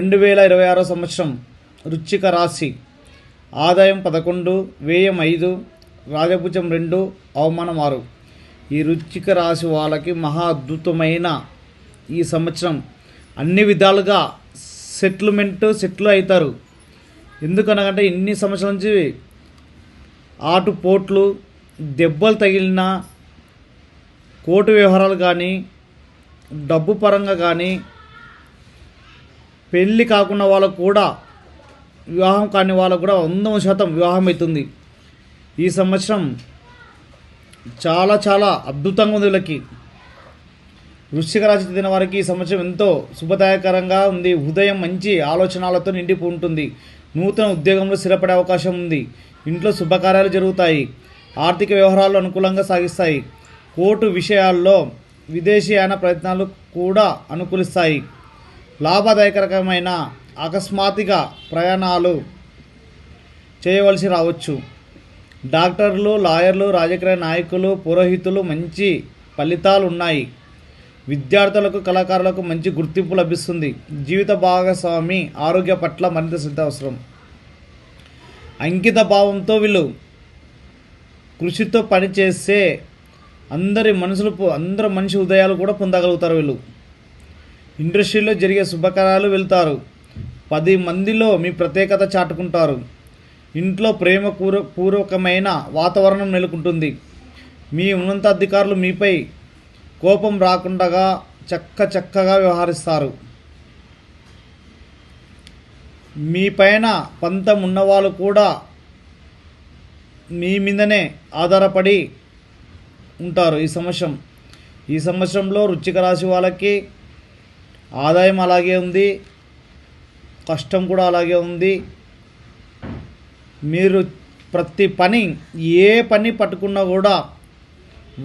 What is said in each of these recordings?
2026 సంవత్సరం వృశ్చిక రాశి. ఆదాయం 11, వ్యయం 5, రాజభుజం 2, అవమానం 6. ఈ వృశ్చిక రాశి వాళ్ళకి మహా అద్భుతమైన ఈ సంవత్సరం. అన్ని విధాలుగా సెటిల్ అవుతారు. ఎందుకనగా ఇన్ని సంవత్సరాల నుంచి ఆటుపోట్లు, దెబ్బలు తగిలిన కోర్టు వ్యవహారాలు కానీ, డబ్బు పరంగా కానీ, పెళ్ళి కాకున్న వాళ్ళకు కూడా, వివాహం కాని వాళ్ళకు కూడా 100% వివాహం అవుతుంది. ఈ సంవత్సరం చాలా చాలా అద్భుతంగా ఉంది వీళ్ళకి. వృశ్చిక రాశి చెందిన వారికి ఈ సంవత్సరం ఎంతో శుభదాయకరంగా ఉంది. ఉదయం మంచి ఆలోచనలతో నిండి ఉంటుంది. నూతన ఉద్యోగంలో స్థిరపడే అవకాశం ఉంది. ఇంట్లో శుభకార్యాలు జరుగుతాయి. ఆర్థిక వ్యవహారాలు అనుకూలంగా సాగిస్తాయి. కోర్టు విషయాల్లో విదేశీయాన ప్రయత్నాలు కూడా అనుకూలిస్తాయి. లాభదాయకరమైన అకస్మాత్తుగా ప్రయాణాలు చేయవలసి రావచ్చు. డాక్టర్లు, లాయర్లు, రాజకీయ నాయకులు, పురోహితులు మంచి ఫలితాలు ఉన్నాయి. విద్యార్థులకు, కళాకారులకు మంచి గుర్తింపు లభిస్తుంది. జీవిత భాగస్వామి ఆరోగ్య పట్ల మరింత శ్రద్ధ అవసరం. అంకిత భావంతో వీళ్ళు కృషితో పనిచేస్తే అందరి మనిషి హృదయాలు కూడా పొందగలుగుతారు. వీళ్ళు ఇండస్ట్రీలో జరిగే శుభకార్యాలు వెళ్తారు. 10 మందిలో మీ ప్రత్యేకత చాటుకుంటారు. ఇంట్లో పూర్వకమైన వాతావరణం నెలకొంటుంది. మీ ఉన్నతాధికారులు మీపై కోపం రాకుండా చక్కగా వ్యవహరిస్తారు. మీ పైన పంతం ఉన్నవాళ్ళు కూడా మీ మీదనే ఆధారపడి ఉంటారు. ఈ సంవత్సరంలో వృశ్చిక రాశి వాళ్ళకి ఆదాయం అలాగే ఉంది, కష్టం కూడా అలాగే ఉంది. మీరు ప్రతి పని, ఏ పని పట్టుకున్నా కూడా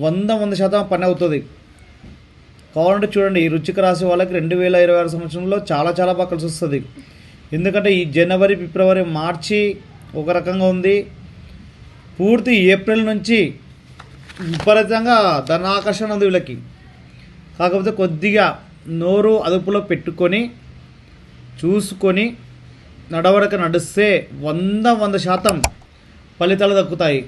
100% పని అవుతుంది. కావాలంటే చూడండి, ఈ వృశ్చిక రాశి వాళ్ళకి 2026 సంవత్సరంలో చాలా చాలా బాగా కలిసి వస్తుంది. ఎందుకంటే ఈ జనవరి, ఫిబ్రవరి, మార్చి ఒక రకంగా ఉంది. పూర్తి ఏప్రిల్ నుంచి విపరీతంగా ధనాకర్షణ ఉంది వీళ్ళకి. కాకపోతే కొద్దిగా నోరు అదుపులో పెట్టుకొని చూసుకొని నడిస్తే 100% ఫలితాలు దక్కుతాయి.